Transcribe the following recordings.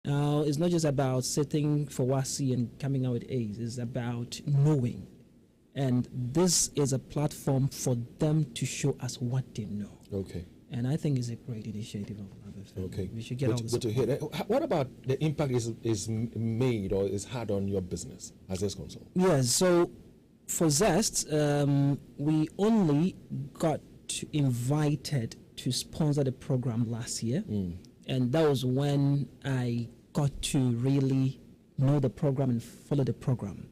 It's not just about sitting for WASI and coming out with A's. It's about knowing. And this is a platform for them to show us what they know. Okay. And I think it's a great initiative of Abba. Okay. We should get all this. Good to hear that. What about the impact is made or is had on your business as Zest Consult? Yes. So for Zest, we only got invited to sponsor the program last year. And that was when I got to really know the program and follow the program.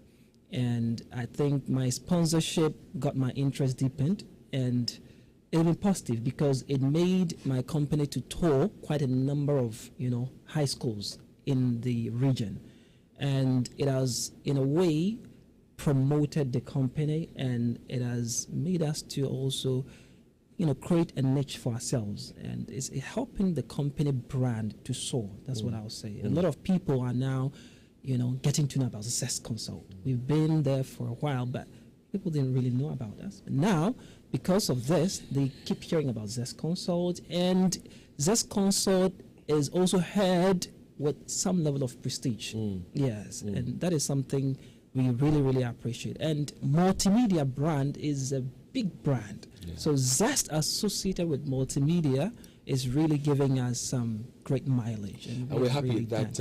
And I think my sponsorship got my interest deepened, and it's been positive because it made my company to tour quite a number of, high schools in the region. And it has, in a way, promoted the company, and it has made us to also, create a niche for ourselves. And it's helping the company brand to soar. That's what I would say. A lot of people are now, getting to know about the Zest Consult. We've been there for a while, but people didn't really know about us. But now, because of this, they keep hearing about Zest Consult, and Zest Consult is also heard with some level of prestige. Yes, and that is something we really, really appreciate. And multimedia brand is a big brand. Yeah. So Zest associated with multimedia is really giving us some great mileage. And we're happy really that,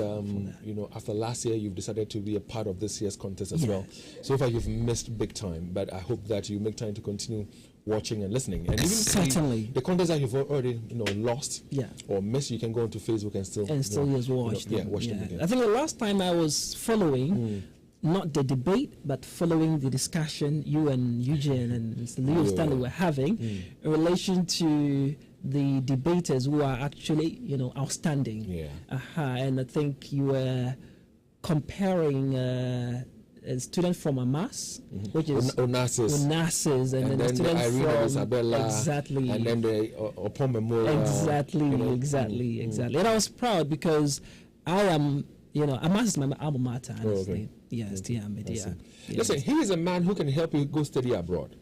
after last year, you've decided to be a part of this year's contest as well. So far, you've missed big time, but I hope that you make time to continue watching and listening. And even certainly the contest that you've already, lost or missed, you can go onto Facebook and still just watch them. Watch them again. I think the last time I was following, not the debate, but following the discussion you and Eugene and Mr. Leo Stanley were having in relation to the debaters who are actually, outstanding. And I think you were comparing a student from Amas, which is Onassis, and then a student from Isabella, exactly, and then the Opon Memorial. Exactly. And I was proud because I am, Amas is my alma mater, honestly. Yes, Listen, he is a man who can help you go study abroad.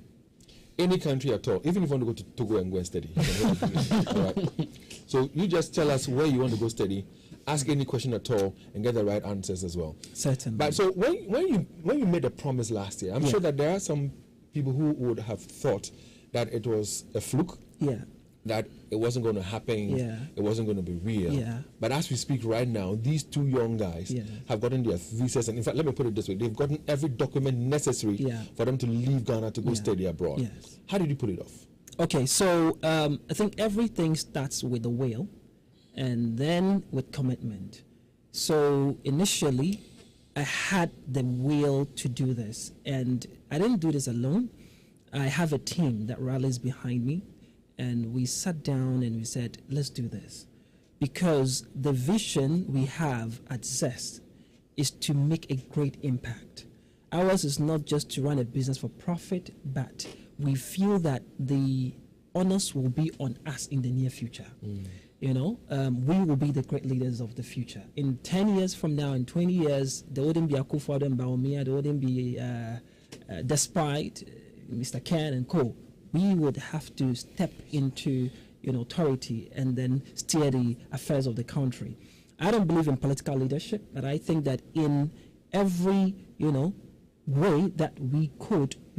Any country at all, even if you want to go to Togo and go and study. All right. So you just tell us where you want to go study, ask any question at all, and get the right answers as well. Certainly. But so when you made a promise last year, I'm sure that there are some people who would have thought that it was a fluke. That it wasn't going to happen, it wasn't going to be real. But as we speak right now, these two young guys have gotten their visas, and in fact, let me put it this way, they've gotten every document necessary for them to leave Ghana to go study abroad. How did you pull it off? Okay, so I think everything starts with the will, and then with commitment. So initially, I had the will to do this, and I didn't do this alone. I have a team that rallies behind me. And we sat down and we said, let's do this. Because the vision we have at Zest is to make a great impact. Ours is not just to run a business for profit, but we feel that the onus will be on us in the near future. We will be the great leaders of the future. In 10 years from now, in 20 years, there wouldn't be Akuetteh and Baumia, there wouldn't be, despite Mr. Ken and co. We would have to step into, authority and then steer the affairs of the country. I don't believe in political leadership, but I think that in every, way that we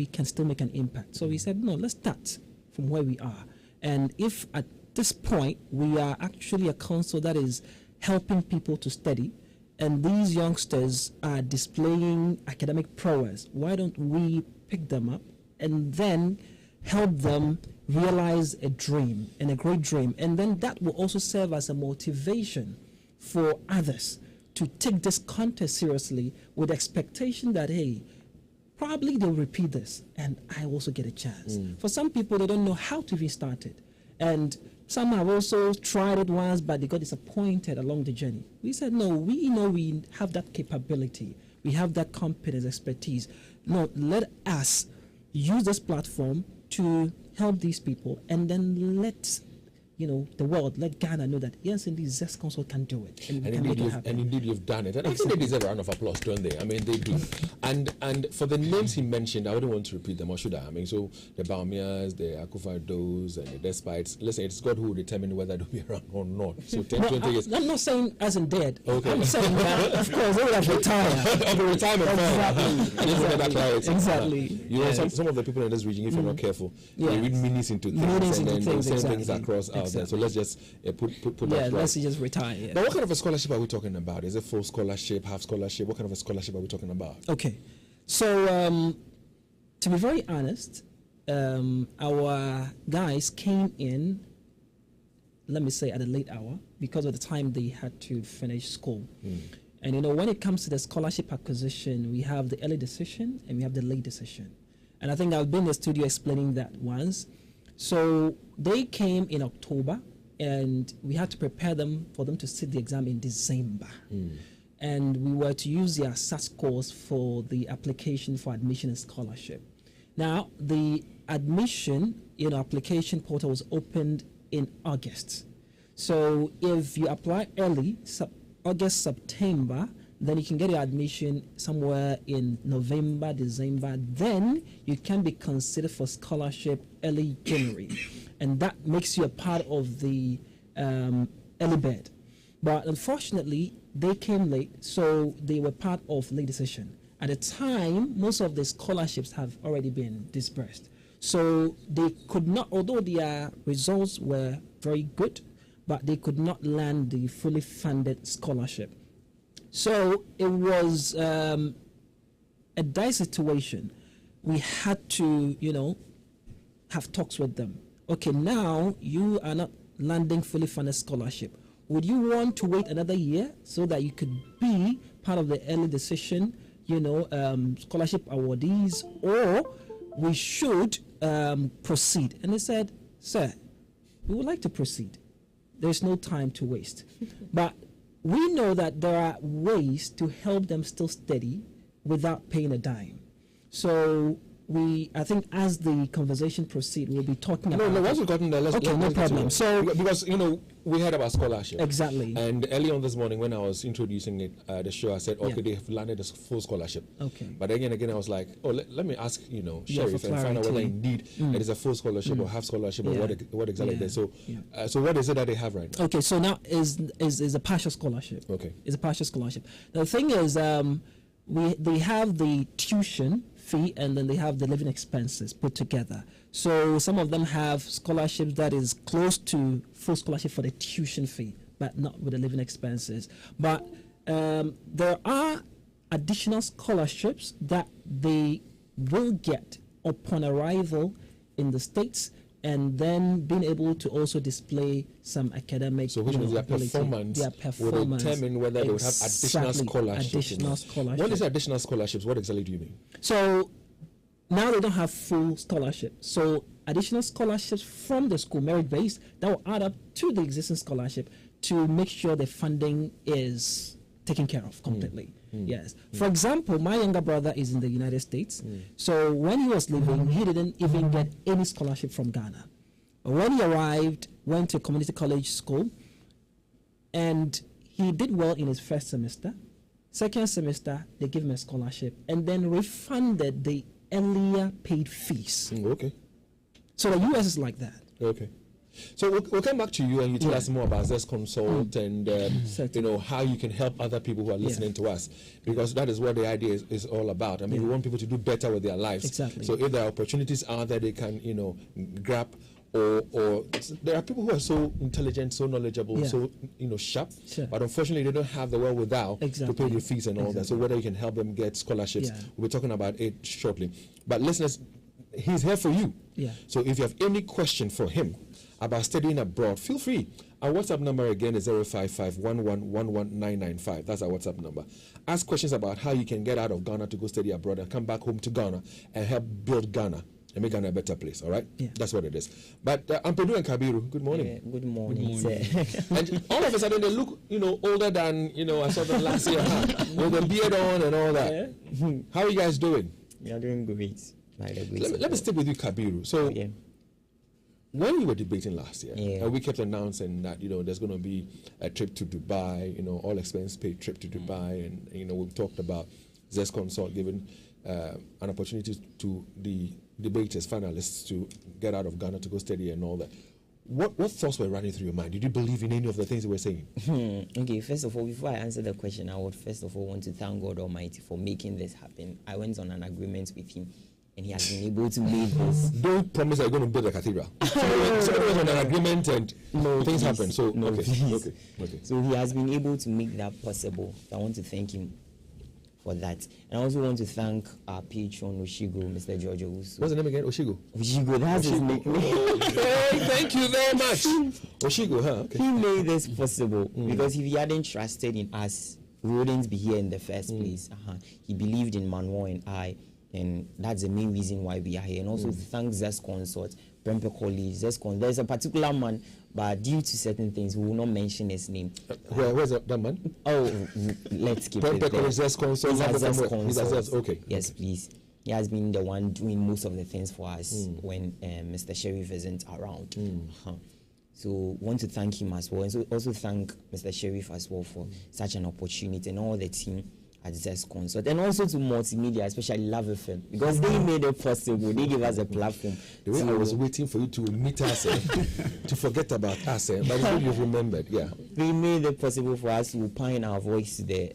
can still make an impact. So we said, no, let's start from where we are. And if at this point we are actually a council that is helping people to study, and these youngsters are displaying academic prowess, why don't we pick them up and then help them realize a dream, and a great dream, and then that will also serve as a motivation for others to take this contest seriously with expectation that, hey, probably they'll repeat this and I also get a chance. For some people, they don't know how to even start it, and some have also tried it once but they got disappointed along the journey. We said, no, we know we have that capability, we have that competence, expertise. No, let us use this platform to help these people, and then let the world, let Ghana know that yes, indeed, Zest Consult can do it. And indeed, you've done it. And I think they deserve a round of applause, don't they? I mean, they do. And for the names he mentioned, I wouldn't want to repeat them, or should I? I mean, so the Baumias, the Akuettehs, and the Despites. Listen, it's God who will determine whether they'll be around or not. So 20 years. I'm not saying as in dead. Okay. I'm saying that, of course, they will have retired. Of the retirement. Exactly. You know, some of the people in this region, if you're not careful, they read meanings into things and then they say things across out there. So let's just put that. Let's just retire. Yeah. But what kind of a scholarship are we talking about? Is it full scholarship, half scholarship? What kind of a scholarship are we talking about? Okay. So, to be very honest, our guys came in, let me say, at a late hour because of the time they had to finish school. And, when it comes to the scholarship acquisition, we have the early decision and we have the late decision. And I think I've been in the studio explaining that once. So they came in October, and we had to prepare them for them to sit the exam in December. And we were to use their SAS scores for the application for admission and scholarship. Now, the admission, application portal was opened in August. So if you apply early, August, September, then you can get your admission somewhere in November, December. Then you can be considered for scholarship early January. And that makes you a part of the early bird. But unfortunately, they came late, so they were part of late decision. At the time, most of the scholarships have already been disbursed. So they could not, although their results were very good, but they could not land the fully funded scholarship. So it was a dire situation. We had to, have talks with them. Okay, now you are not landing fully funded scholarship. Would you want to wait another year so that you could be part of the early decision, scholarship awardees, or we should proceed? And they said, sir, we would like to proceed. There's no time to waste. But we know that there are ways to help them still study without paying a dime. So I think as the conversation proceeds, we'll be talking about... No, once we've gotten there, let's... Okay, no problem. So, because, we heard about scholarship. Exactly. And early on this morning when I was introducing it, the show, I said, okay, they have landed a full scholarship. Okay. But again, I was like, let me ask, Sheriff, and find out whether indeed it is a full scholarship or half scholarship or what exactly it is. So, so what is it that they have right now? Okay, so now is a partial scholarship. Okay. It's a partial scholarship. The thing is, they have the tuition fee and then they have the living expenses put together. So some of them have scholarships that is close to full scholarship for the tuition fee, but not with the living expenses. But there are additional scholarships that they will get upon arrival in the States, and then being able to also display some academic. So which means their performance will determine whether they will have additional scholarships. What is additional scholarships? What exactly do you mean? So now they don't have full scholarship. So additional scholarships from the school, merit-based, that will add up to the existing scholarship to make sure the funding is taken care of completely. Yes. For example, my younger brother is in the United States. So when he was leaving, he didn't even get any scholarship from Ghana. When he arrived, went to community college school, and he did well in his first semester. Second semester, they gave him a scholarship and then refunded the earlier paid fees. Okay. So the U.S. is like that. Okay. So we'll come back to you and you tell us more about Zest Consult and how you can help other people who are listening to us, because that is what the idea is all about. I mean, we want people to do better with their lives. Exactly. So if there are opportunities out there they can grab, or there are people who are so intelligent, so knowledgeable, so sharp, but unfortunately they don't have the wherewithal to pay the fees and all that. So whether you can help them get scholarships, we'll be talking about it shortly. But listeners, he's here for you. So if you have any question for him about studying abroad, feel free. Our WhatsApp number again is 055-1111-995. That's our WhatsApp number. Ask questions about how you can get out of Ghana to go study abroad and come back home to Ghana and help build Ghana and make Ghana a better place, all right? That's what it is. But Ampedu and Kabiru, good morning. Good morning. And all of a sudden they look, older than, I saw them last year, with the beard on and all that. How are you guys doing? We are doing great. Let me stick with you, Kabiru. So, when you were debating last year, and we kept announcing that, there's going to be a trip to Dubai, all expense paid trip to Dubai, and, we've talked about Zest Consult giving an opportunity to the debaters, finalists, to get out of Ghana to go study and all that. What thoughts were running through your mind? Did you believe in any of the things they were saying? Okay, first of all, before I answer the question, I would first of all want to thank God Almighty for making this happen. I went on an agreement with him, and he has been able to make this. Don't promise that you're going to build a cathedral. Somebody was on an agreement and things happen. So, okay. So he has been able to make that possible. So I want to thank him for that. And I also want to thank our patron, Oshigo, Mr. George Owusu. What's the name again? Oshigo? Oshigo, that's his nickname. Hey, thank you very much. Oshigo, huh? Okay. He made this possible because if he hadn't trusted in us, we wouldn't be here in the first place. He believed in Manuel and I. And that's the main reason why we are here. And also thank Zest Consult, Prempeh College, Zest Consult. There's a particular man, but due to certain things, we will not mention his name. Where's that man? Oh, let's keep Prempeh it there. College, Zest Consult. Zest Consult. Okay. Yes, please. He has been the one doing most of the things for us when Mr. Sheriff isn't around. So want to thank him as well. And so also thank Mr. Sheriff as well for such an opportunity, and all the team at Zest Consult, and also to multimedia, especially Love FM, because they made it possible. They gave us a platform. The way I was waiting for you to meet us, to forget about us, but it's good you've remembered. Yeah, they made it possible for us to pine our voice there,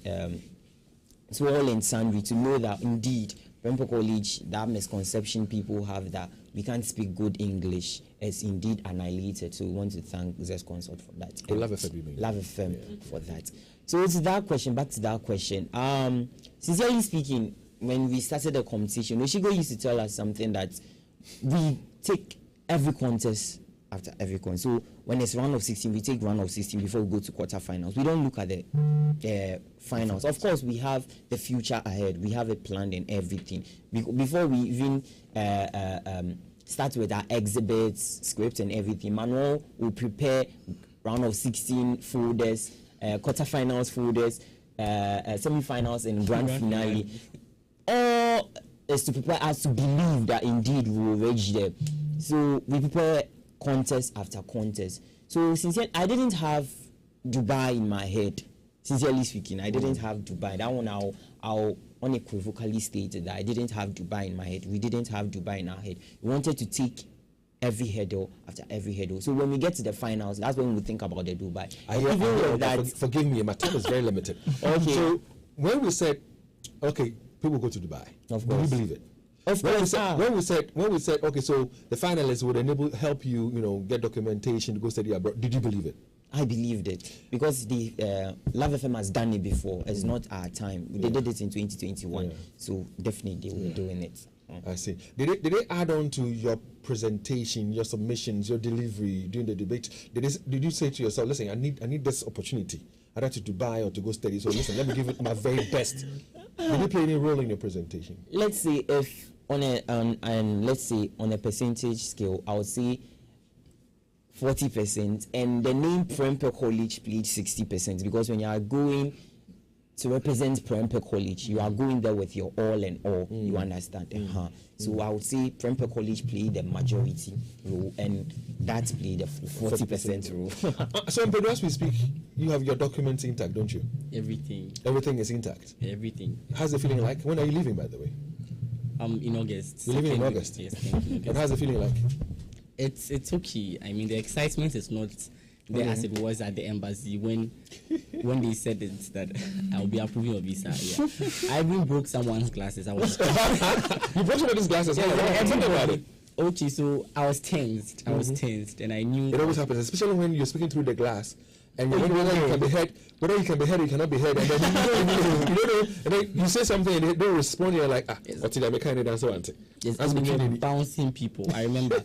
to all and sundry, to know that indeed Prempeh College, that misconception people have that we can't speak good English, is indeed annihilated. So we want to thank Zest Consult for that. Love FM, Love FM for that. So to that question, back to that question. Sincerely speaking, when we started the competition, Oshigo used to tell us something that we take every contest after every contest. So when it's round of 16, we take round of 16 before we go to quarterfinals. We don't look at the finals. Of course, we have the future ahead. We have it planned and everything. Before we even start with our exhibits, script and everything, Manuel will prepare round of 16 folders, quarterfinals folders, semi-finals and grand finale. All is to prepare us to believe that indeed we will reach there. So we prepare contest after contest. So sincerely, I didn't have Dubai in my head. Sincerely speaking, I didn't have Dubai. That one I'll unequivocally state that I didn't have Dubai in my head. We didn't have Dubai in our head. We wanted to take every hurdle after every hurdle. So when we get to the finals, that's when we think about the Dubai. Forgive me, my time is very limited. Okay. So when we said, okay, people go to Dubai, of course, do you believe it? Of course. When we said, okay, so the finalists would help you, get documentation to go study abroad. Did you believe it? I believed it because the Love FM has done it before. It's not our time. They did it in 2021, so definitely they were doing it. I see. Did they add on to your presentation, your submissions, your delivery during the debate? Did you say to yourself, listen, I need this opportunity, either to Dubai or to go study, so listen, let me give it my very best. Did you play any role in your presentation? Let's say if on a percentage scale, I would say 40%, and the name Prempeh College played 60%, because when you are going to represent Prempeh College, you are going there with your all and all. You understand? So I would say Prempeh College played the majority role, and that played the 40% role. So in Pedro, as we speak, you have your documents intact, don't you? Everything. Everything is intact? Everything. How's the feeling like? When are you leaving, by the way? In August. You're leaving in August? Yes, thank you. And how's the feeling like? It's okay. I mean, the excitement is not there as it was at the embassy when they said it, that I'll be approving a visa. Yeah. I even broke someone's glasses. I was You broke somebody's glasses? Yeah, tell me about it. Okay, so I was tensed. And I knew it always happens, especially when you're speaking through the glass. And you don't know whether you can be heard, or you cannot be heard, and then you don't know, and then you say something and they don't respond, you're like, what's it, I'm a kind of dancer. Yes, bouncing people. I remember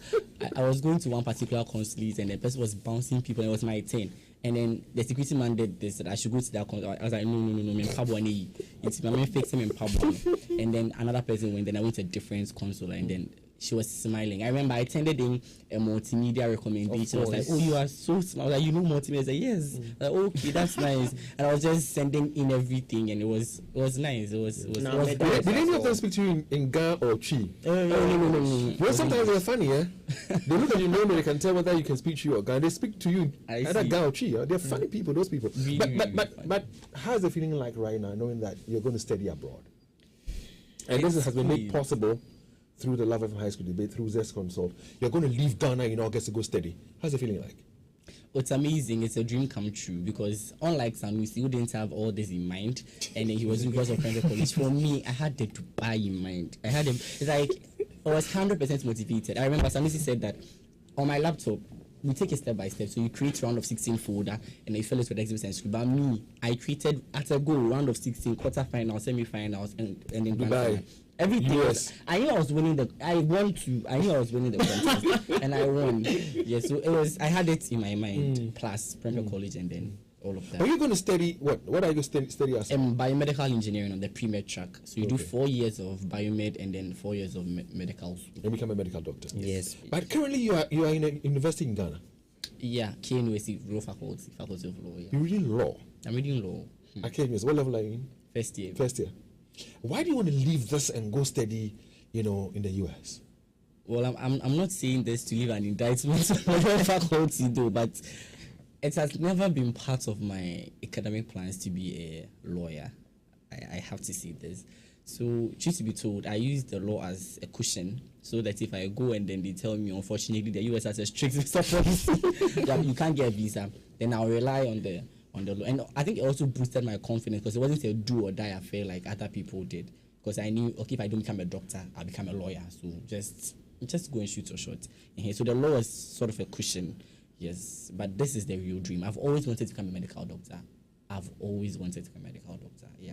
I was going to one particular consulate and the person was bouncing people, and it was my turn. And then the security man did this, that I should go to that consulate. I was like, no, it's my man fixing me in Pablo. And then another person went, then I went to a different consulate, and then she was smiling. I remember I attended in a multimedia recommendation. I was like, oh, you are so smart. Like, you know multimedia? I was like, yes. Like, okay, that's nice. And I was just sending in everything, and it was nice. It was Did any of them speak to you in Ga or Chi? No. Well, sometimes they're funny, eh? They look at you, they can tell whether you can speak to you or Ga. They speak to you either Ga or Chi. They're funny people, those people. Really, but how's the feeling like right now, knowing that you're going to study abroad? And this has been made possible through the Love FM High School debate, through Zest Consult. You're going to leave Ghana in August to go study. How's it feeling like? It's amazing. It's a dream come true, because unlike Sanusi, who didn't have all this in mind, and then he was because of private college. For me, I had the Dubai in mind. It's like I was 100% motivated. I remember Sanusi said that on my laptop, we take it step by step. So you create round of 16 folder, and then you fill it with exhibits and school. But me, I created at a go round of 16, quarterfinals, semi-finals, and then Dubai. Everything. I knew I was winning the. I knew I was winning the contest, and I won. Yeah, so it was. I had it in my mind. Plus private college, and then all of that. Are you going to study what? What are you going to study as? Biomedical engineering on the pre-med track. So you do 4 years of biomed and then 4 years of medical. And become a medical doctor. Yes. But currently you are in a university in Ghana. Yeah, KNUST Law Faculty of Law. Yeah. You're reading law. I'm reading law. Okay, what level are you in? First year. First year. Why do you want to leave this and go study, in the US? Well, I'm not saying this to leave an indictment on the faculty though, but it has never been part of my academic plans to be a lawyer. I have to say this. So, truth to be told, I use the law as a cushion, so that if I go and then they tell me, unfortunately, the US has a strict visa policy that you can't get a visa, then I'll rely on the law. And I think it also boosted my confidence, because it wasn't a do or die affair like other people did. Because I knew, okay, if I don't become a doctor, I'll become a lawyer. So just go and shoot your shot. So the law is sort of a cushion, yes. But this is the real dream. I've always wanted to become a medical doctor. Yeah.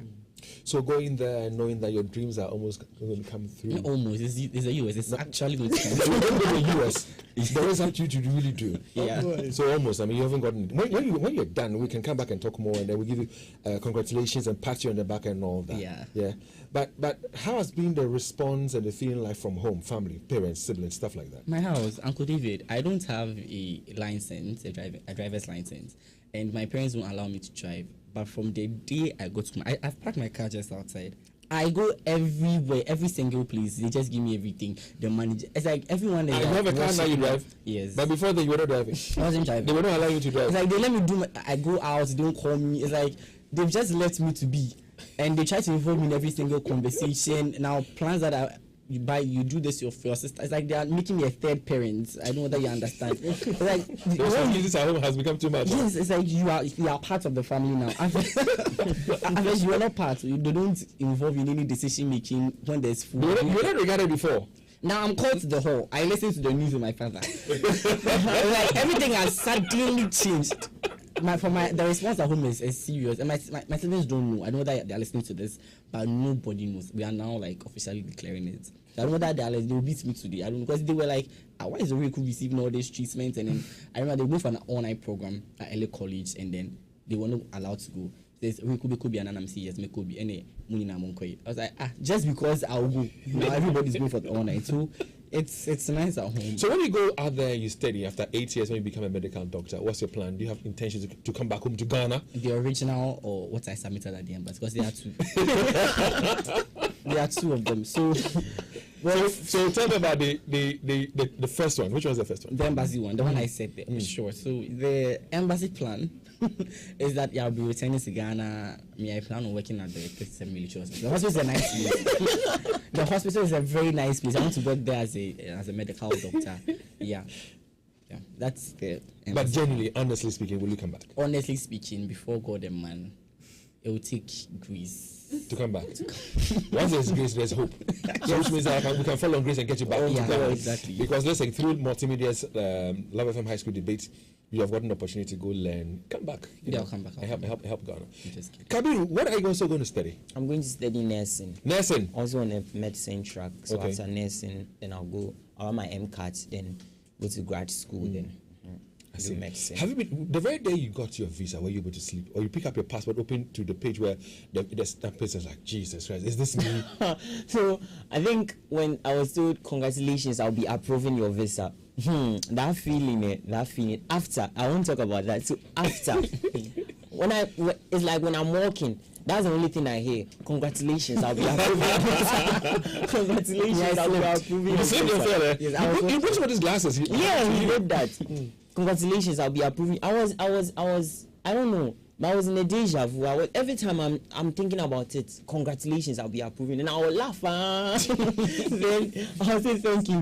So going there and knowing that your dreams are almost going to come through. Not almost. It's the US. It's actually going to come through. The US. There is something to really do. Yeah. So almost. I mean, you haven't gotten. When you're done, we can come back and talk more, and then we'll give you congratulations and pat you on the back and all that. Yeah. Yeah. But how has been the response and the feeling like from home, family, parents, siblings, stuff like that? My house, Uncle David. I don't have a license, a driver's license, and my parents won't allow me to drive. But from the day I go to I've parked my car just outside. I go everywhere, every single place. They just give me everything. The manager, it's like everyone is. You have a car now, you drive? Yes. But before that, you were not driving? I wasn't driving. They were not allowing you to drive? It's like they let me I go out, they don't call me. It's like they've just left me to be. And they try to involve me in every single conversation. Now, plans that you do this for your sister. It's like they are making me a third parent. I don't know whether you understand. It's like this at home has become too much. Yes, it's like you are part of the family now. Unless you are not part, they don't involve in any decision making when there's food. You were not regarded before. Now I'm called to the hall. I listen to the news with my father. Like everything has suddenly changed. The response at home is serious, and my siblings don't know. I know that they are listening to this, but nobody knows. We are now like officially declaring it. I don't know that they will beat me today. I don't know, because they were like, why is the Riku receiving all this treatment? And then I remember they moved for an online program at LA College, and then they were not allowed to go. There's Riku be an I'm saying yes, me could be any Munina Monkoy. I was like, just because I'll go. Now everybody's going for the online. So it's nice at home. So when you go out there, you study after 8 years, when you become a medical doctor, what's your plan? Do you have intentions to come back home to Ghana? The original or what I submitted at the embassy, because there are two. There are two of them. So tell me about the first one. Which was the first one? The embassy one, the one I said there. Sure. So the embassy plan is that I'll be returning to Ghana. I plan on working at the 37 military hospital. The hospital is a nice place. The hospital is a very nice place. I want to work there as a medical doctor. Yeah, that's the embassy. But generally, honestly speaking, will you come back? Honestly speaking, before God and man, it will take grace. To come back. Once there's grace, there's hope. So which means that we can follow on grace and get you back to Ghana. Exactly. Because listen, through Multimedia's Love FM High School debate, you have got an opportunity to go learn. Come back. I'll come back. Help Ghana. Kabiru, what are you also going to study? I'm going to study nursing. Nursing? Also on a medicine track. So after nursing, then I'll have my MCAT, then go to grad school then. I see. medicine. Have you been, the very day you got your visa, were you able to sleep? Or you pick up your passport, open to the page where the stamp is like, Jesus Christ, is this me? So I think when I was told, congratulations, I'll be approving your visa. That feeling. After, I won't talk about that. So after, it's like when I'm walking, that's the only thing I hear. Congratulations, I'll be approving. Congratulations, I'll be approving. You said your father. You put some of these glasses. Yeah, he did that. Congratulations, I'll be approving. I don't know. But I was in a deja vu. Every time I'm thinking about it, congratulations, I'll be approving. And I will laugh. Then I'll say, thank you,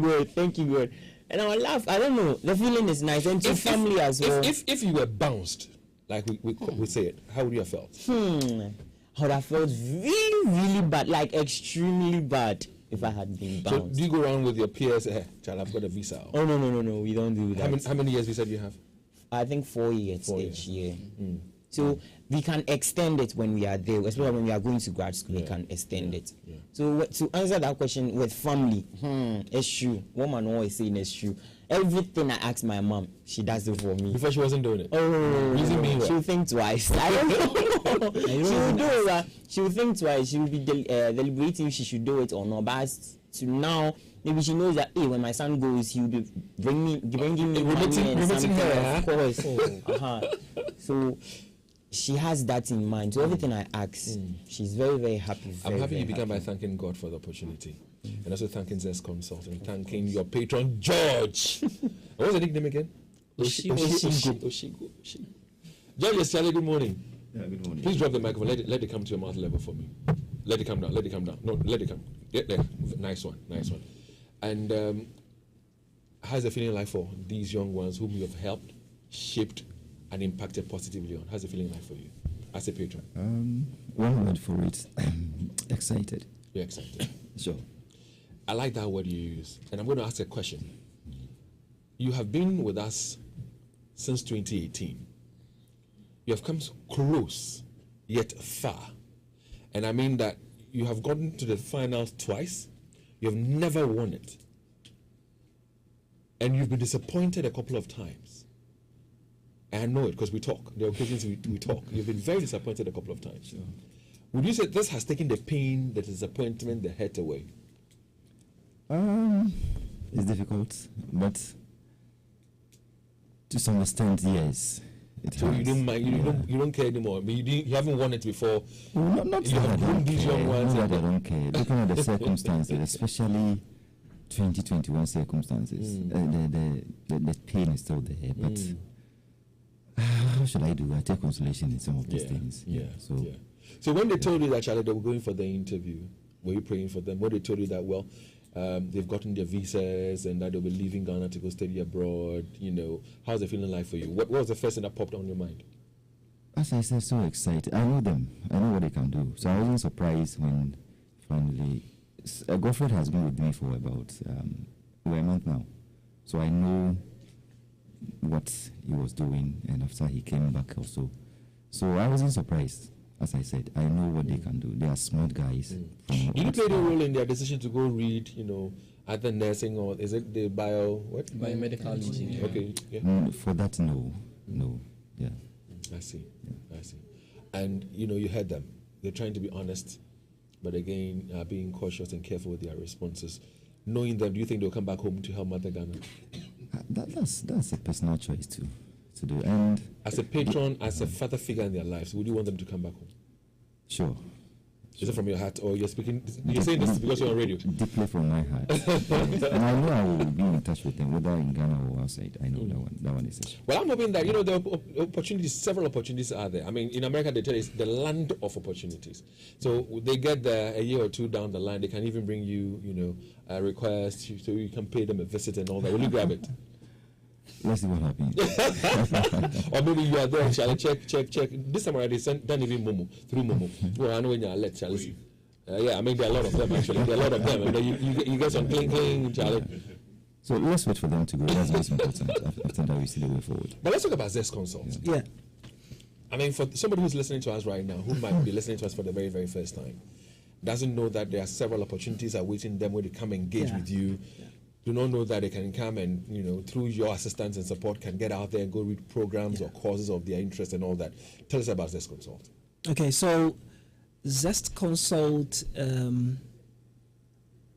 God. And I will laugh. I don't know. The feeling is nice. And to family as well. If you were bounced, like we say it, how would you have felt? I would have felt really, really bad, like extremely bad if I had been bounced. So do you go around with your peers, child, I've got a visa? Oh, no, we don't do that. How many years visa do you have? I think 4 years each year. So we can extend it when we are there, especially when we are going to grad school, we can extend it. Yeah. So to answer that question with family, it's true. Woman always saying it's true. Everything I ask my mom, she does it for me. Before she wasn't doing it? Oh, she'll think twice. I don't know. She will do it. She will think twice. She will be deliberating if she should do it or not. But as to now, maybe she knows that, hey, when my son goes, he will be bringing me money and something, of course. So she has that in mind. So everything I ask, she's very, very happy. I'm happy you began by thanking God for the opportunity. And also thanking Zest Consult and thanking your patron, George. What was the nickname again? Oshigo. George, good morning. Yeah, good morning. Please drop the microphone. Let it come to your mouth level for me. Let it come down. No, let it come. Yeah, there. Nice one. And how's the feeling like for these young ones whom you have helped, shaped, and impacted positively on? How's the feeling like for you as a patron? One word for it, excited. You're excited. Sure. I like that word you use. And I'm going to ask a question. You have been with us since 2018. You have come close, yet far. And I mean that you have gotten to the finals twice. You have never won it. And you've been disappointed a couple of times. And I know it because we talk. There are occasions we talk. You've been very disappointed a couple of times. Sure. Would you say this has taken the pain, the disappointment, the hurt away? It's difficult, but to some extent, yes. So you don't mind, you don't care anymore. I mean, you haven't won it before. Well, not you have grown these young ones. Not that I don't care. Looking at the circumstances, especially 2021 circumstances, the pain is still there. But how should I do? I take consolation in some of these things. So when they told you that, Charlotte, they were going for the interview, were you praying for them? When they told you that, well, they've gotten their visas and that they'll be leaving Ghana to go study abroad, how's it feeling like for you? What was the first thing that popped on your mind? As I said, so excited. I know them. I know what they can do. So I wasn't surprised when finally... Godfred has been with me for about over a month now. So I know what he was doing, and after he came back also. So I wasn't surprised. As I said, I know what they can do. They are smart guys. Did you play a role in their decision to go read, either nursing or is it the biomedical engineering? Okay. Yeah. For that, no. Yeah. I see. And you heard them. They're trying to be honest, but again, being cautious and careful with their responses. Knowing them, do you think they'll come back home to help Mother Ghana? That's a personal choice to do. And as a patron, as a father figure in their lives, would you want them to come back home? Sure. Is it from your heart, or you're saying this because you're on radio? Deeply from my heart. And I know I will be in touch with them, whether in Ghana or outside. I know that one is it. Well, I'm hoping that, there are opportunities, several opportunities are there. I mean, in America, they tell you it's the land of opportunities. So they get there a year or two down the line, they can even bring you, a request, so you can pay them a visit and all that. Will you grab it? Let's see what happens. Or maybe you are there, shall I check. This time already done even Momo, through Momo. Well, I know when you're let, Charlie. There are a lot of them actually. There are a lot of them. And then you get some cling, Charlie. So let's wait for them to go. That's most important. After that, we see the way forward. But let's talk about Zest Consult. Yeah. I mean, for somebody who's listening to us right now, who might be listening to us for the very, very first time, doesn't know that there are several opportunities awaiting them when they come engage with you. do not know that they can come and, through your assistance and support, can get out there and go read programs or courses of their interest and all that. Tell us about Zest Consult. Okay, so Zest Consult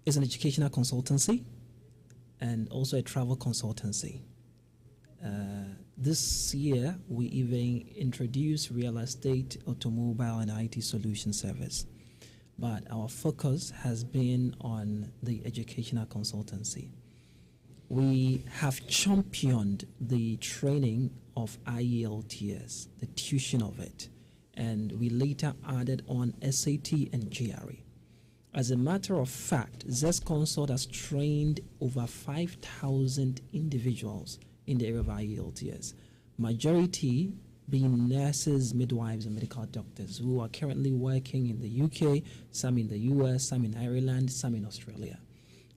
is an educational consultancy and also a travel consultancy. This year, we even introduced real estate, automobile, and IT solution service. But our focus has been on the educational consultancy. We have championed the training of IELTS, the tuition of it, and we later added on SAT and GRE. As a matter of fact, Zest Consult has trained over 5,000 individuals in the area of IELTS, majority being nurses, midwives, and medical doctors who are currently working in the UK, some in the US, some in Ireland, some in Australia.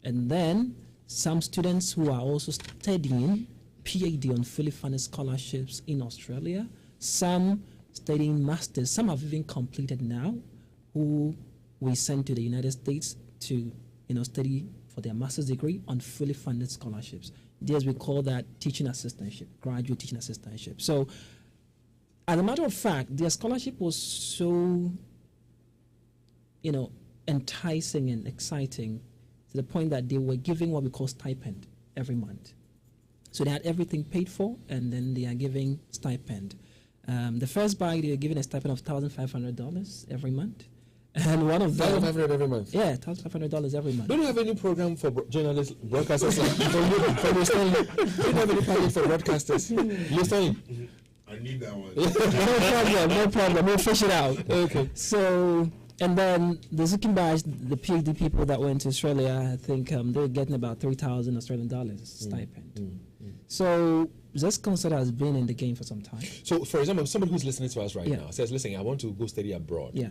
And then some students who are also studying PhD on fully funded scholarships in Australia, some studying masters, some have even completed now, who we sent to the United States to study for their master's degree on fully funded scholarships. These we call that teaching assistantship, graduate teaching assistantship. So as a matter of fact, their scholarship was so, enticing and exciting to the point that they were giving what we call stipend every month. So they had everything paid for, and then they are giving stipend. The first bag, they were giving a stipend of $1,500 every month. And one of them... $1,500 every month? Yeah, $1,500 every month. Don't you have any program for journalists, broadcasters? For you studying? Don't you have any package for broadcasters? You're studying? I need that one. No problem. We'll fish it out. Okay. So, and then the second batch, the PhD people that went to Australia, I think they were getting about $3,000 Australian dollars stipend. So Zest Consult has been in the game for some time. So, for example, somebody who's listening to us right now says, listen, I want to go study abroad. Yeah.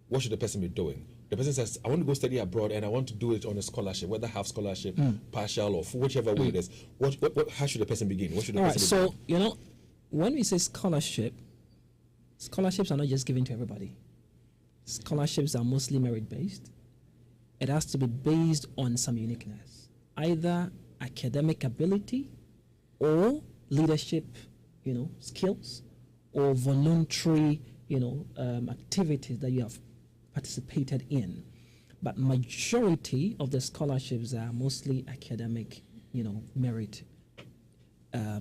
What should the person be doing? The person says, I want to go study abroad and I want to do it on a scholarship, whether half scholarship, partial, or whichever way it is. How should the person begin? What should the person begin? So, when we say scholarship, scholarships are not just given to everybody. Scholarships are mostly merit-based. It has to be based on some uniqueness, either academic ability or leadership, skills, or voluntary, activities that you have participated in. But majority of the scholarships are mostly academic, merit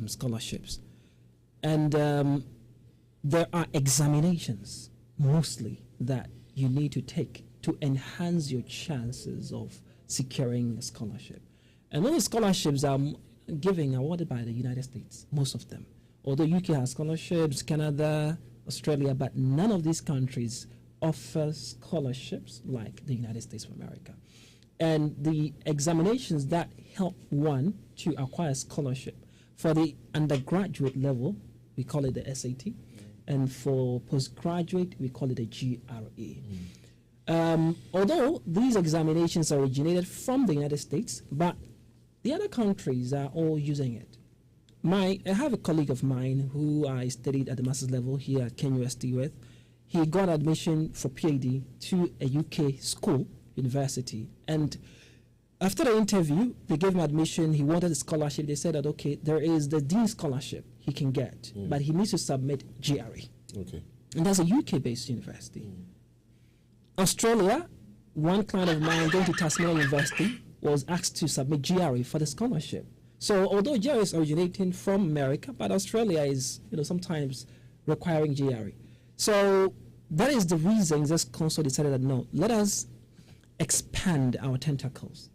scholarships. And there are examinations mostly that you need to take to enhance your chances of securing a scholarship. And those scholarships are awarded by the United States, most of them. Although UK has scholarships, Canada, Australia, but none of these countries offer scholarships like the United States of America. And the examinations that help one to acquire a scholarship, for the undergraduate level, we call it the SAT, and for postgraduate, we call it the GRE. Although these examinations originated from the United States, but the other countries are all using it. I have a colleague of mine who I studied at the master's level here at Kenya UST with. He got admission for PhD to a UK school, university, and after the interview, they gave him admission. He wanted a scholarship. They said that, okay, there is the Dean scholarship he can get, but he needs to submit GRE. Okay. And that's a UK-based university. Australia, one client of mine going to Tasmania University was asked to submit GRE for the scholarship. So although GRE is originating from America, but Australia is, sometimes requiring GRE. So that is the reason Zest Consult decided that, no, let us expand our tentacles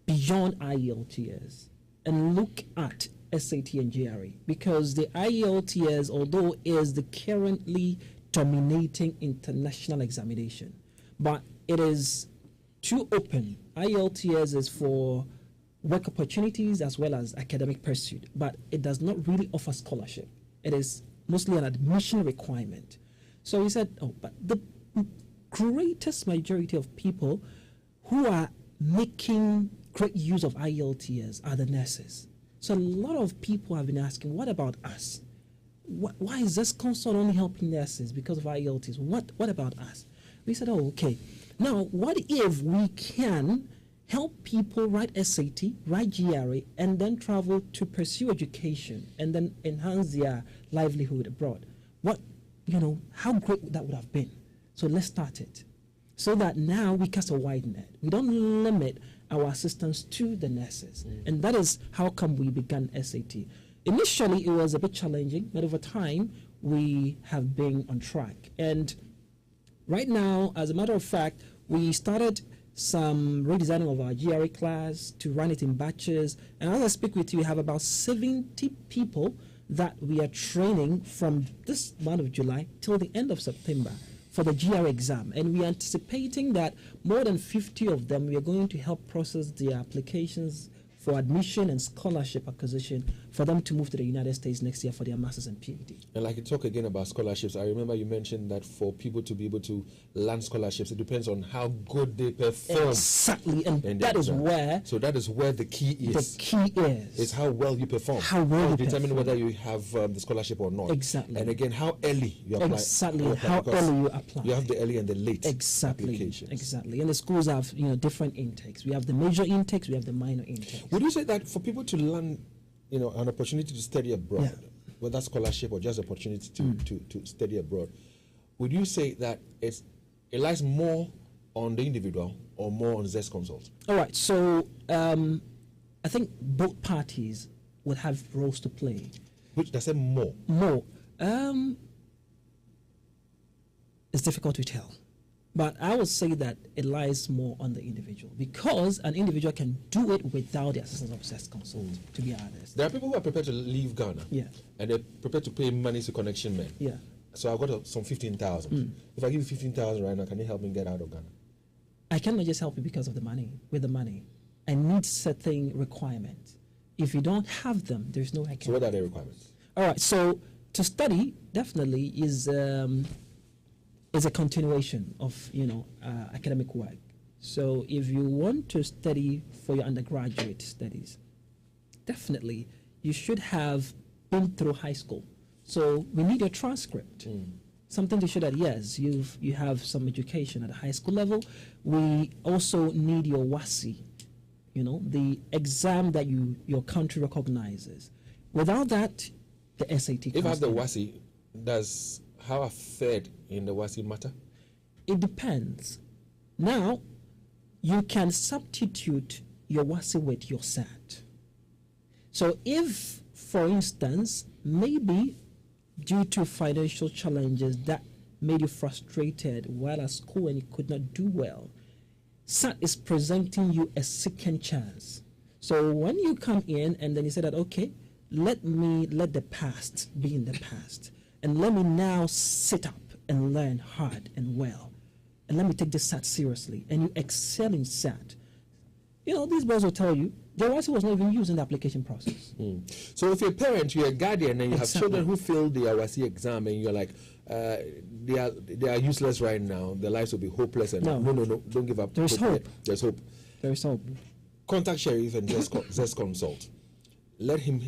beyond IELTS and look at SAT and GRE, because the IELTS, although is the currently dominating international examination, but it is too open. IELTS is for work opportunities as well as academic pursuit, but it does not really offer scholarship. It is mostly an admission requirement. So he said, but the greatest majority of people who are making great use of IELTS are the nurses. So a lot of people have been asking, what about us? Why is Zest Consult only helping nurses because of IELTS? What about us? We said, okay. Now, what if we can help people write SAT, write GRE, and then travel to pursue education and then enhance their livelihood abroad. How great that would have been. So let's start it. So that now we cast a wide net. We don't limit our assistance to the nurses. And that is how come we began SAT. Initially, it was a bit challenging, but over time, we have been on track. And right now, as a matter of fact, we started some redesigning of our GRE class to run it in batches. And as I speak with you, we have about 70 people that we are training from this month of July till the end of September for the GRE exam. And we are anticipating that more than 50 of them, we are going to help process their applications for admission and scholarship acquisition for them to move to the United States next year for their master's and PhD. And like you talk again about scholarships, I remember you mentioned that for people to be able to land scholarships, it depends on how good they perform. Exactly, and that is where... So that is where the key is. The key is how well you perform. How well you determine perform. whether you have the scholarship or not. Exactly. And again, how early you apply. Exactly, how early you apply. You have the early and the late applications. Exactly, and the schools have different intakes. We have the major intakes, we have the minor intakes. Would you say that for people to learn, an opportunity to study abroad, whether scholarship or just opportunity to study abroad, would you say that it lies more on the individual or more on Zest Consult? All right, so I think both parties would have roles to play. Which does it more? More. It's difficult to tell. But I would say that it lies more on the individual because an individual can do it without the assistance of Zest Consult, to be honest. There are people who are prepared to leave Ghana. Yeah. And they're prepared to pay money to connection men. Yeah. So I've got some 15,000. If I give you 15,000 right now, can you help me get out of Ghana? I cannot just help you because of the money. With the money, I need certain requirements. If you don't have them, there's no way I can. So what are the requirements? All right. So to study definitely is a continuation of academic work. So if you want to study for your undergraduate studies, definitely you should have been through high school. So we need a transcript, something to show that yes, you have some education at the high school level. We also need your WASI, the exam that your country recognizes. Without that, the SAT. If I have the WASI, does how I fared in the WASI matter? It depends. Now, you can substitute your WASI with your SAT. So if, for instance, maybe due to financial challenges that made you frustrated while at school and you could not do well, SAT is presenting you a second chance. So when you come in and then you say that, okay, let the past be in the past. And let me now sit up and learn hard and well. And let me take this SAT seriously. And you excel in SAT. These boys will tell you, their WASI was not even used in the application process. So if you're a parent, you're a guardian, and you have children who failed the WASI exam, and you're like, they are useless right now, their lives will be hopeless. And no, don't give up. There's hope. There's hope. There's hope. Contact Sheriff and Zest Consult. Let him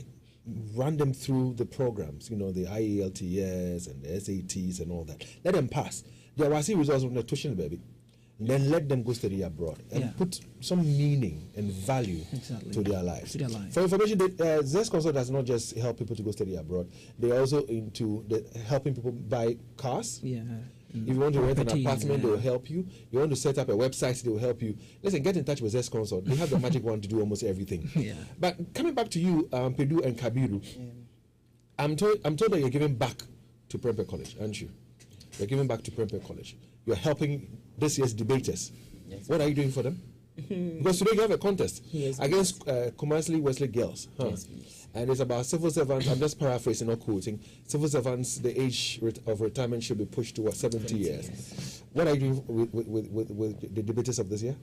run them through the programs, the IELTS and the SATs and all that. Let them pass. Their WASI results on the tuition, baby. And then let them go study abroad and put some meaning and value to their lives. For information, Zest Consult does not just help people to go study abroad. They're also into helping people buy cars. Yeah. If you want to rent an apartment, they will help you. You want to set up a website, they will help you. Listen, get in touch with Zest Consult. They have the magic wand to do almost everything. Yeah. But coming back to you, Pedu and Kabiru, I'm told that you're giving back to Prempeh College, aren't you? You're giving back to Prempeh College. You're helping this year's debaters. Yes. What are you doing for them? Because today you have a contest against Kumasi Wesley girls. Yes, and it's about civil servants. I'm just paraphrasing, not quoting. Civil servants, the age of retirement should be pushed to 70 years. What are you doing with the debaters of this year?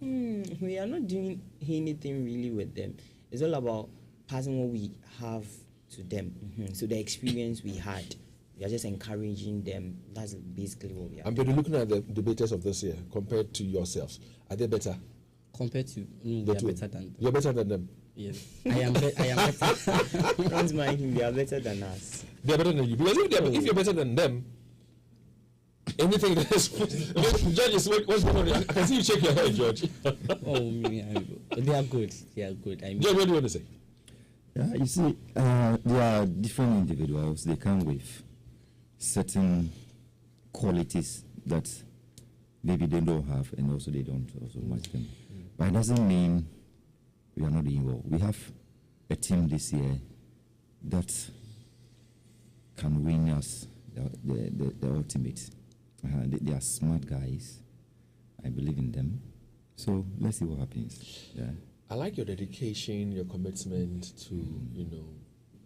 We are not doing anything really with them. It's all about passing what we have to them. So the experience we had, we are just encouraging them. That's basically what we are. And but looking at the debaters of this year compared to yourselves, are they better? Compared to they are better than them. You're better than them. Yes, I am better. Don't mind him. They are better than us. They are better than you because if you're better than them, Anything that is George, what's going on? I can see you shake your head, George. They are good. They are good. I mean, George, what do you want to say? Yeah, you see, there are different individuals. They come with certain qualities that maybe they don't have, and also they don't also match them. But it doesn't mean we are not doing well. We have a team this year that can win us the ultimate. They are smart guys. I believe in them. So let's see what happens. Yeah. I like your dedication, your commitment to,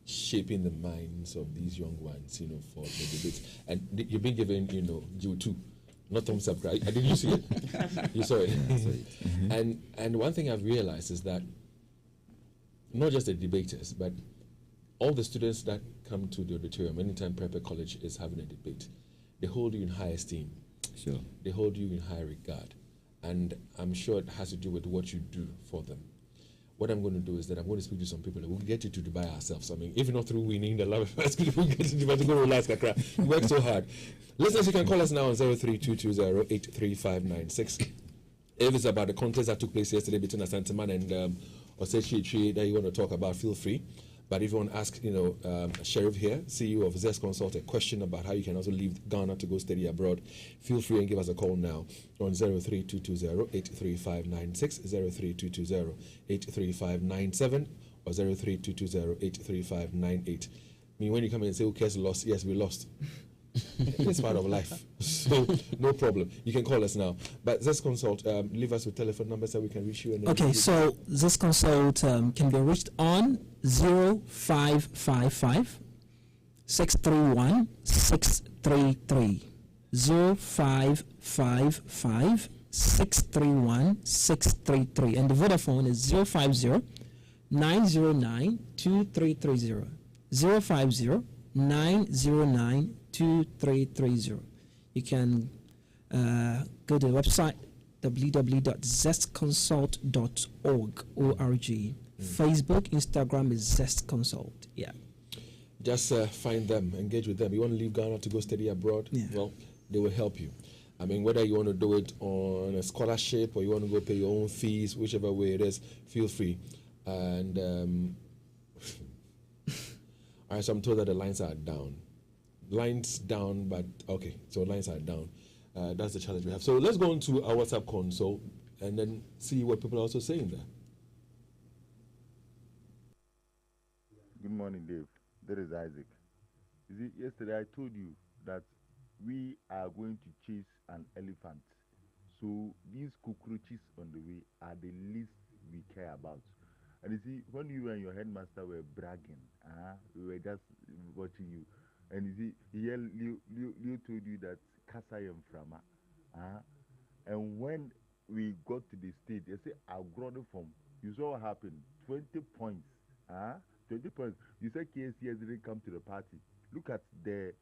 shaping the minds of these young ones, for the debates. And you've been given, due too. Not thumbs up, right? Did you see it? You saw it. Yeah, I saw it. Mm-hmm. And one thing I've realized is that not just the debaters, but all the students that come to the auditorium, anytime Prepper College is having a debate, they hold you in high esteem. Sure. They hold you in high regard. And I'm sure it has to do with what you do for them. What I'm going to do is that I'm going to speak to some people that we'll get you to Dubai ourselves. I mean, if not through winning the love, we'll get to Dubai to go relax, Kakra. We work so hard. Listeners, you can call us now on 03220-83596. If it's about the contest that took place yesterday between Asanteman and Osechi that you want to talk about, feel free. But if you want to ask, Sheriff here, CEO of Zest Consult, a question about how you can also leave Ghana to go study abroad, feel free and give us a call now on 03220-83596, 03220-83597, or 03220-83598. I mean, when you come in and say, who cares lost? Yes, we lost. It's part of life. So, no problem. You can call us now. But Zest Consult, leave us with telephone numbers so we can reach you. Okay, so Zest Consult can be reached on 0555 631 633. 0555 631 633. And the Vodafone is 050 909 2330. 050 909 2330. You can go to the website www.zestconsult.org. Facebook, Instagram is Zest Consult. Yeah. Just find them, engage with them. You want to leave Ghana to go study abroad? Yeah. Well, they will help you. I mean, whether you want to do it on a scholarship or you want to go pay your own fees, whichever way it is, feel free. And all right, so I'm told that the lines are down. Lines down, but okay, so lines are down. That's the challenge we have. So let's go into our WhatsApp console and then see what people are also saying there. Good morning, Dave. This is Isaac. You see, yesterday I told you that we are going to chase an elephant. So these cockroaches on the way are the least we care about. And you see, when you and your headmaster were bragging, we were just watching you. And you see, Leo told you that Kasa yam frama. And when we got to the state, they say, I'll grow the form. You saw what happened. 20 points. 20 points. You said KSCS didn't come to the party. Look at the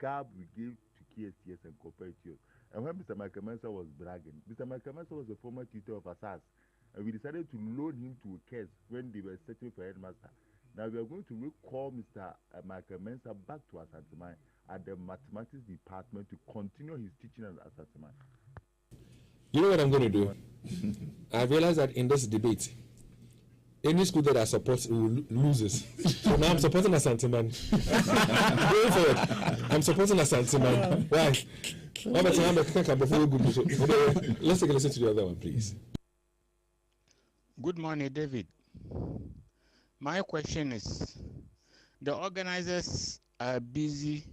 gap we gave to KSCS and compare it to yours. And when Mr. Michael Mensa was bragging, Mr. Michael Mensa was a former tutor of ASAS. And we decided to loan him to a case when they were searching for headmaster. Now we are going to recall Mr. Michael Mensa back to Asanteman at the mathematics department to continue his teaching at Asanteman. You know what I'm going to do? I realized that in this debate, any school that I support loses. So now I'm supporting Asanteman. Going forward, I'm supporting Asanteman. Why? Let's take a listen to the other one, please. Good morning, David. My question is, the organizers are busy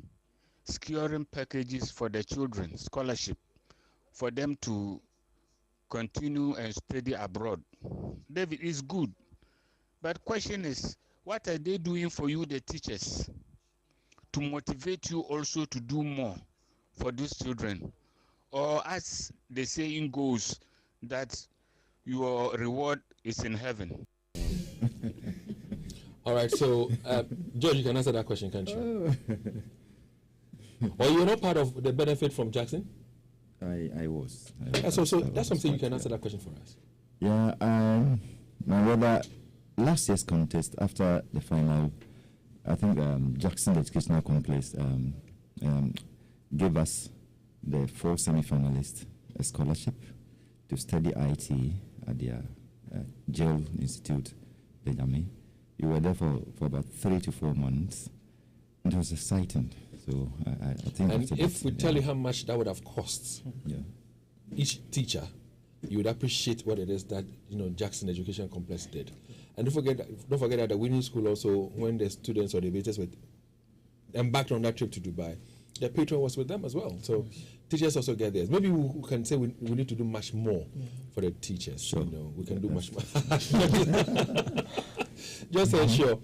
securing packages for the children, scholarship, for them to continue and study abroad. David, is good. But question is, what are they doing for you, the teachers, to motivate you also to do more for these children? Or as the saying goes, that your reward is in heaven. All right, so George, you can answer that question, can't you? Or you're not part of the benefit from Jackson? I was. So that's something you can answer that question for us. Yeah, my brother, last year's contest, after the final, I think Jackson Educational Complex gave us the 4 semi-finalists a scholarship to study IT at their Jail Institute, Benjamin. You were there for about 3 to 4 months. It was exciting. So I think. And if we tell you how much that would have cost, each teacher, you would appreciate what it is that Jackson Education Complex did. And don't forget that the winning school also, when the students or debaters were embarked on that trip to Dubai, the patron was with them as well. So teachers also get theirs. Maybe we can say we need to do much more for the teachers. Sure. We can do much more. Just sure.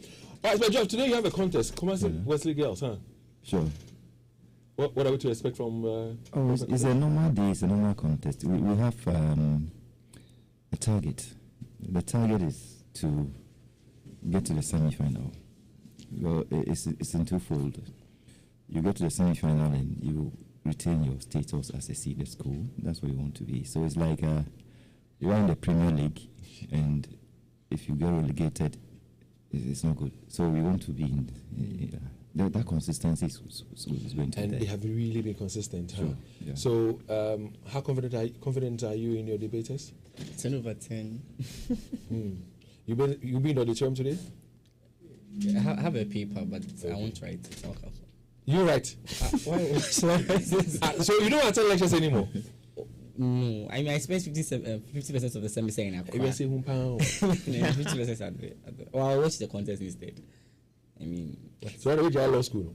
All right, so George, today you have a contest. Commercial Wesley Girls, huh? Sure. What are we to expect from? It's a normal day. It's a normal contest. We have a target. The target is to get to the semi-final. Well, it's in twofold. You get to the semi-final and you retain your status as a seeded school. That's what you want to be. So it's like you are in the Premier League, and if you get relegated, it's not good. So we want to be in. That consistency is going to be there. And they have really been consistent. Sure. Huh? Yeah. So how confident are you in your debaters? 10 over 10. You been in the auditorium today? I have a paper, but I won't write it. You write? Why? So you don't attend lectures anymore? No, I mean I spent 50% of the semester in Akuetteh. 50%. Well, I'll watch the contest instead. I mean, so why do you go to law school?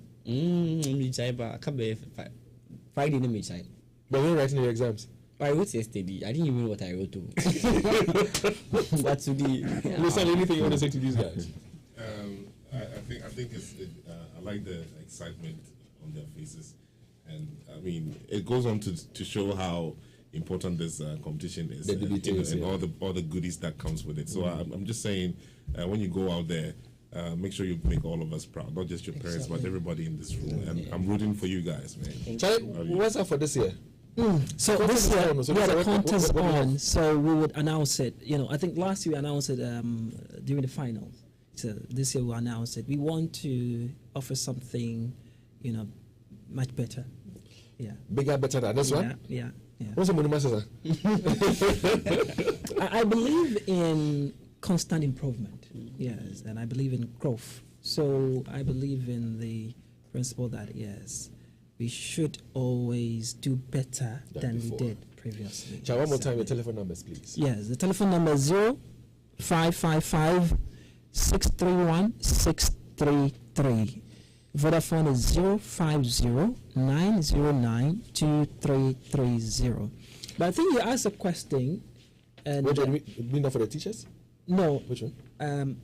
Friday, no me child. But when you're writing your exams? I wrote yesterday. I didn't even know what I wrote to. But today, Listen, anything you want to say to these guys? I think I like the excitement on their faces, and I mean it goes on to show how important this competition is, and all the goodies that comes with it. So I'm just saying, when you go out there, make sure you make all of us proud, not just your parents, but everybody in this room. And I'm rooting for you guys, man. Charlie, what's up for this year? So this year, the contest on, so we would announce it. I think last year we announced it during the finals. So this year we announced it. We want to offer something, much better. Yeah. Bigger, better than this one? Yeah. What's the money, sir? I believe in constant improvement. Yes, and I believe in growth. So I believe in the principle that, yes, we should always do better than we did previously. One more time, your telephone numbers, please. Yes, the telephone number is 0555 631 633. Vodafone is 050-909-2330. But I think you asked a question. And which one? Been for the teachers? No. Which one?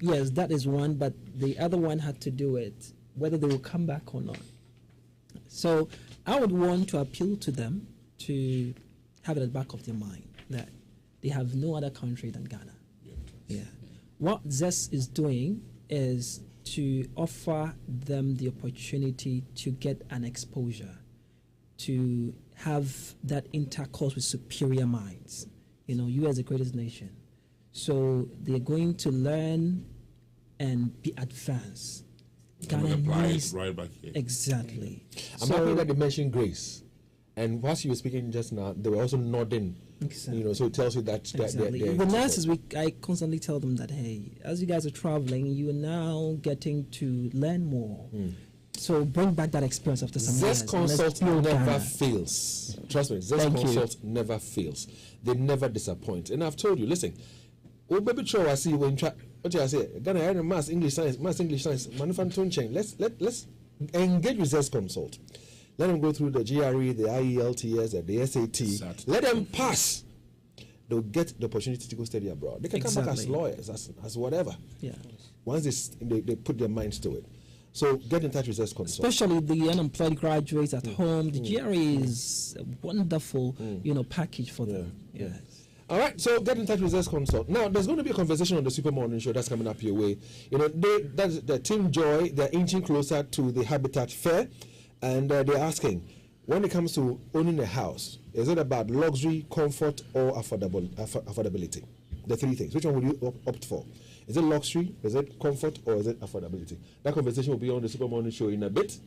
Yes, that is one, but the other one had to do with whether they will come back or not. So I would want to appeal to them to have it at the back of their mind that they have no other country than Ghana. Yeah. What Zest is doing is to offer them the opportunity to get an exposure, to have that intercourse with superior minds. You are the greatest nation. So they're going to learn and be advanced. Apply right back here. Exactly. I'm happy that they mentioned grace. And whilst you were speaking just now, they were also nodding. Exactly. So it tells you that exactly. The nurses, I constantly tell them that, hey, as you guys are traveling, you are now getting to learn more. So bring back that experience after some years. Zest Consult never fails. Trust me, Zest Consult never fails. They never disappoint. And I've told you, listen, baby I see when what I say, Ghana mass English science, manufacturing chain. Let's engage with Zest Consult. Let them go through the GRE, the IELTS, and the SAT. Exactly. Let them pass. They'll get the opportunity to go study abroad. They can come back as lawyers, as whatever. Yeah. Once they put their minds to it. So get in touch with Zest Consult. Especially the unemployed graduates at home. The GRE is a wonderful, package for them. Yeah. All right, so get in touch with Zest Consult. Now, there's going to be a conversation on the Super Morning Show that's coming up your way. That's the Team Joy. They're inching closer to the Habitat Fair. And they're asking, when it comes to owning a house, is it about luxury, comfort, or affordability? The three things. Which one would you opt for? Is it luxury, is it comfort, or is it affordability? That conversation will be on the Super Morning Show in a bit.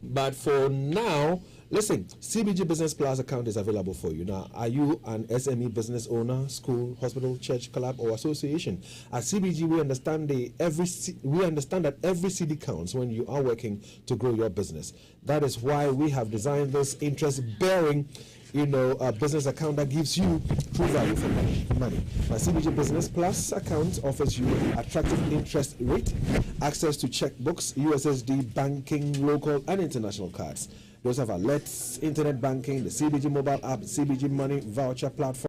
But for now, Listen, CBG Business Plus account is available for you. Now, are you an SME business owner, school, hospital, church, club, or association? At CBG, we understand that every CD counts when you are working to grow your business. That is why we have designed this interest-bearing business account that gives you true value for money. My CBG Business Plus account offers you attractive interest rate, access to checkbooks, USSD banking, local and international cards. Those have alerts, internet banking, the CBG mobile app, CBG money voucher platform.